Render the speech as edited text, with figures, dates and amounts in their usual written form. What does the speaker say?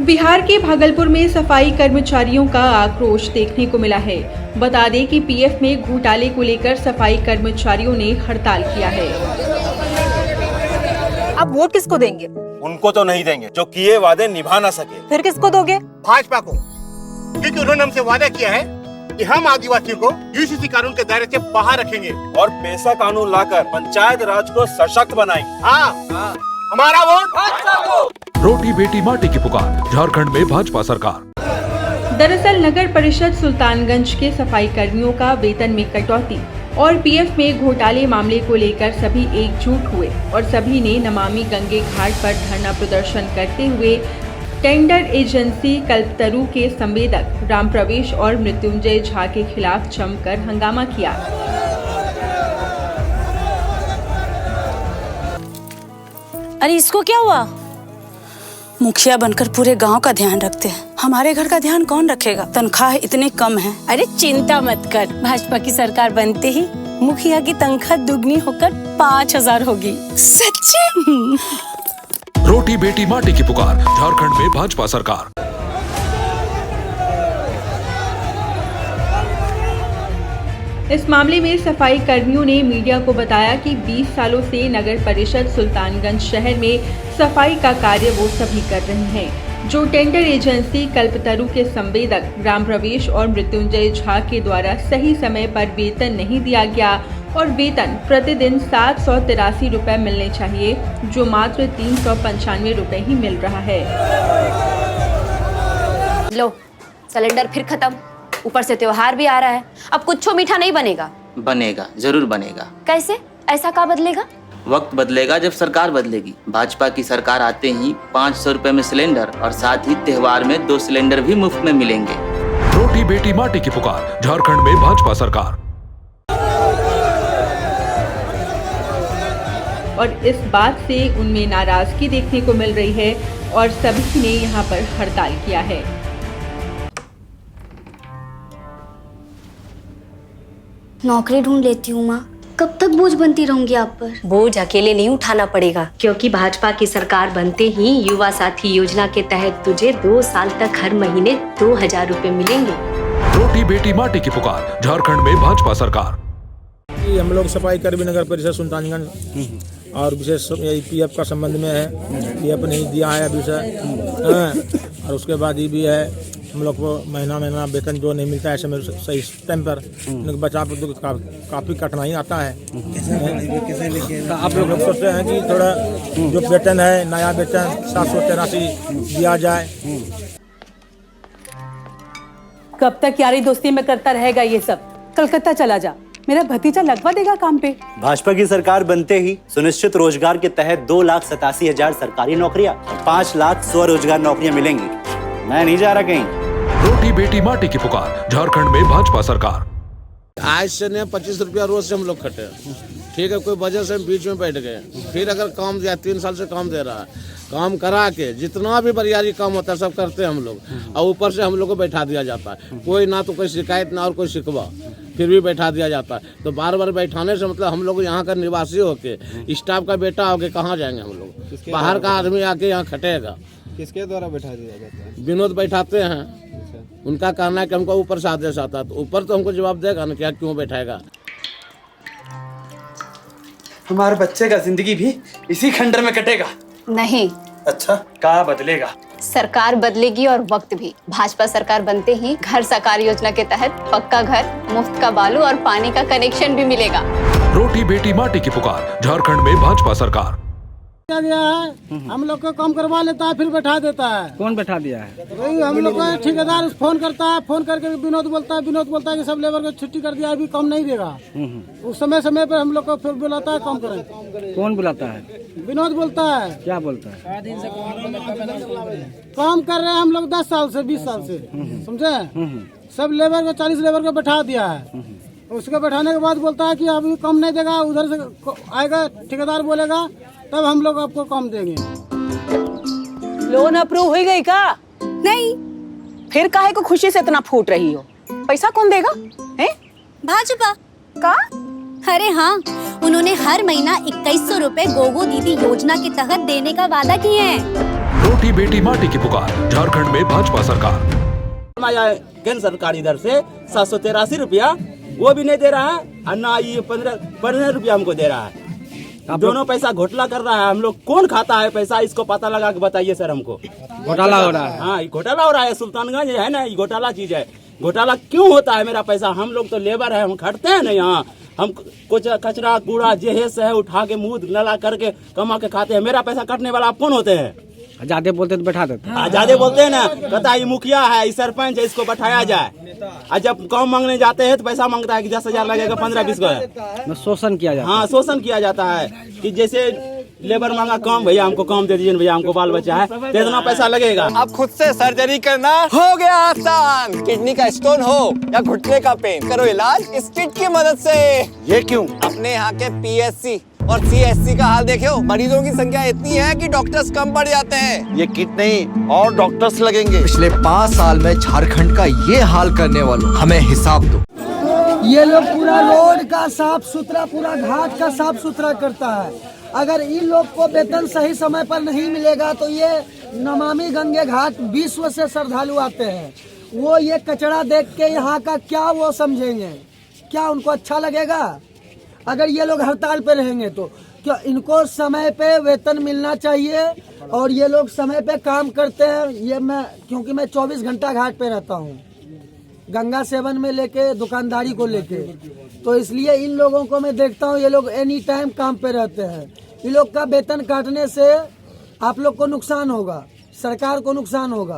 बिहार के भागलपुर में सफाई कर्मचारियों का आक्रोश देखने को मिला है। बता दें कि पीएफ में घोटाले को लेकर सफाई कर्मचारियों ने हड़ताल किया है। अब वोट किसको देंगे? उनको तो नहीं देंगे जो किए वादे निभा ना सके। फिर किसको दोगे? भाजपा को, क्योंकि उन्होंने हमसे वादा किया है कि हम आदिवासियों को यूसीसी कानून के दायरे से बाहर रखेंगे और पैसा कानून लाकर पंचायत राज को सशक्त बनाएंगे। हाँ, हमारा वोट भाजपा को। रोटी बेटी माटी की पुकार, झारखंड में भाजपा सरकार। दरअसल नगर परिषद सुल्तानगंज के सफाई कर्मियों का वेतन में कटौती और पीएफ में घोटाले मामले को लेकर सभी एकजुट हुए और सभी ने नमामि गंगे घाट पर धरना प्रदर्शन करते हुए टेंडर एजेंसी कल्पतरू के संवेदक राम प्रवेश और मृत्युंजय झा के खिलाफ जमकर हंगामा किया। अरे इसको क्या हुआ? मुखिया बनकर पूरे गांव का ध्यान रखते हैं, हमारे घर का ध्यान कौन रखेगा? तनख्वाह इतनी कम है। अरे चिंता मत कर, भाजपा की सरकार बनते ही मुखिया की तनख्वाह दुगनी होकर 5,000 होगी। सच्ची? रोटी बेटी माटी की पुकार, झारखंड में भाजपा सरकार। इस मामले में सफाई कर्मियों ने मीडिया को बताया कि 20 सालों से नगर परिषद सुल्तानगंज शहर में सफाई का कार्य वो सभी कर रहे हैं जो टेंडर एजेंसी कल्पतरू के संवेदक राम प्रवेश और मृत्युंजय झा के द्वारा सही समय पर वेतन नहीं दिया गया और वेतन प्रतिदिन 783 रुपए मिलने चाहिए जो मात्र 395 रुपए ही मिल रहा है। लो, सिलेंडर फिर खत्म, ऊपर से त्योहार भी आ रहा है, अब कुछ मीठा नहीं बनेगा। बनेगा, जरूर बनेगा। कैसे? ऐसा क्या बदलेगा? वक्त बदलेगा जब सरकार बदलेगी। भाजपा की सरकार आते ही 500 रुपए में सिलेंडर और साथ ही त्योहार में 2 सिलेंडर भी मुफ्त में मिलेंगे। रोटी बेटी माटी की पुकार, झारखंड में भाजपा सरकार। और इस बात से उनमें नाराजगी देखने को मिल रही है और सभी ने यहाँ पर हड़ताल किया है। नौकरी ढूंढ लेती हूँ माँ, कब तक बोझ बनती रहूंगी आप पर? बोझ अकेले नहीं उठाना पड़ेगा, क्योंकि भाजपा की सरकार बनते ही युवा साथी योजना के तहत तुझे 2 साल तक हर महीने 2,000 रुपए मिलेंगे। रोटी बेटी माटी की पुकार, झारखंड में भाजपा सरकार। हम लोग सफाई कर्मी नगर परिषद सुल्तानगंज और विशेष पीएफ का संबंध में है। पीएफ नहीं दिया है अभी से, और उसके बाद ये भी है हम लोग को महीना वेतन जो नहीं मिलता है ऐसे में सही टाइम पर बचा तो काफ़ी कठिनाई आता है। आप लोग सोचते हैं कि थोड़ा जो वेतन है नया वेतन 783 दिया जाए। कब तक यारी दोस्ती में करता रहेगा ये सब? कलकत्ता चला जा, मेरा भतीजा लगवा देगा काम पे। भाजपा की सरकार बनते ही सुनिश्चित रोजगार के तहत 2,87,000 सरकारी नौकरियां, 5 लाख स्वरोजगार नौकरियां मिलेंगी। मैं नहीं जा रहा कहीं। रोटी बेटी माटी की पुकार, झारखंड में भाजपा सरकार। आज से ने 25 रुपया रोज से हम लोग खटे, ठीक है, कोई वजह से हम बीच में बैठ गए। फिर अगर काम दिया, 3 साल से काम दे रहा है, काम करा के जितना भी बरियारी काम होता है सब करते हैं हम लोग, और ऊपर से हम लोग को बैठा दिया जाता है। कोई ना तो कोई शिकायत ना और कोई शिकवा, फिर भी बैठा दिया जाता है। तो बार बार बैठाने से मतलब हम लोग यहाँ का निवासी होके, स्टाफ का बेटा होके कहाँ जाएंगे हम लोग? बाहर का आदमी आके यहाँ खटेगा। किसके द्वारा बैठा दिया जाता है? विनोद बैठाते हैं, उनका कहना है कि हमको ऊपर से आदेश आता है, तो ऊपर तो हमको जवाब देगा ना, क्या क्यों बैठाएगा? हमारे बच्चे का जिंदगी भी इसी खंडर में कटेगा। नहीं। अच्छा, क्या बदलेगा? सरकार बदलेगी और वक्त भी। भाजपा सरकार बनते ही घर साकार योजना के तहत पक्का घर, मुफ्त का बालू और पानी का कनेक्शन भी मिलेगा। रोटी बेटी माटी की पुकार, झारखंड में भाजपा सरकार। गया है हम लोग को काम करवा लेता है फिर बैठा देता है। कौन बैठा दिया है? वही हम लोग को ठेकेदार फोन करता है, फोन करके विनोद बोलता है कि सब लेबर को छुट्टी कर दिया, अभी काम नहीं देगा। उस समय पर हम लोग को फिर बुलाता है काम करें। कौन बुलाता है? विनोद बोलता है। क्या बोलता है? काम कर रहे हैं हम लोग 10 साल से 20 साल से, समझे? सब लेबर को 40 लेबर को बैठा दिया है। उसके बैठाने के बाद बोलता है कि अभी कम नहीं देगा, उधर से आएगा ठेकेदार बोलेगा तब हम लोग आपको कम देंगे। लोन अप्रूव हो गई का? नहीं। फिर काहे को खुशी से इतना फूट रही हो? पैसा कौन देगा? हैं? भाजपा का? अरे हाँ, उन्होंने हर महीना 2100 रुपए गोगो दीदी योजना के तहत देने का वादा किए हैं। बेटी बेटी माटी की पुकार। झारखंड में भाजपा सरकार। केंद्र सरकार इधर से 783 रुपया वो भी नहीं दे रहा है और ना ये 15 रुपया हमको दे रहा है। दोनों पैसा घोटाला कर रहा है। हम लोग कौन खाता है पैसा, इसको पता लगा के बताइए सर हमको। घोटाला हो रहा है। हाँ, घोटाला हो रहा है। सुल्तानगंज है ना, ये घोटाला चीज है। घोटाला क्यों होता है मेरा पैसा? हम लोग तो लेबर है, हम खटते हैं ना यहाँ। हम कुछ कचरा कूड़ा जेहेस है उठा के मुंह नला करके कमा के खाते हैं। मेरा पैसा कटने वाला आप कौन होते हैं? ज्यादा बोलते तो बैठा देते। ज्यादा बोलते हैं ना, कहता है ये मुखिया है, ये सरपंच है, इसको बैठाया जाए। और जब काम मांगने जाते हैं तो पैसा मांगता है कि 10,000 लगेगा, 15-20 का शोषण किया जाता है। हाँ, शोषण किया जाता है कि जैसे लेबर मांगा काम, भैया हमको काम दे दीजिए, भैया हमको बाल बच्चा है, तो इतना पैसा लगेगा। अब खुद से सर्जरी करना हो गया आसान। किडनी का स्टोन हो या घुटने का पेन, करो इलाज इस किट की मदद से। ये क्यों? अपने यहाँ के PSC और CSC का हाल देखो। मरीजों की संख्या इतनी है कि डॉक्टर्स कम पड़ जाते हैं। ये किट नहीं और डॉक्टर्स लगेंगे। पिछले 5 साल में झारखंड का ये हाल करने वालों हमें हिसाब दो। ये लोग पूरा रोड का साफ सुथरा, पूरा घाट का साफ सुथरा करता है। अगर इन लोग को वेतन सही समय पर नहीं मिलेगा तो ये नमामि गंगे घाट विश्व से श्रद्धालु आते हैं, वो ये कचरा देख के यहाँ का क्या वो समझेंगे? क्या उनको अच्छा लगेगा? अगर ये लोग हड़ताल पे रहेंगे तो क्या इनको समय पे वेतन मिलना चाहिए। और ये लोग समय पे काम करते हैं। ये मैं क्योंकि मैं 24 घंटा घाट पे रहता हूँ, गंगा सेवन में लेके दुकानदारी को लेके, तो इसलिए इन लोगों को मैं देखता हूँ, ये लोग एनी टाइम काम पे रहते हैं। इन लोग का वेतन काटने से आप लोग को नुकसान होगा, सरकार को नुकसान होगा।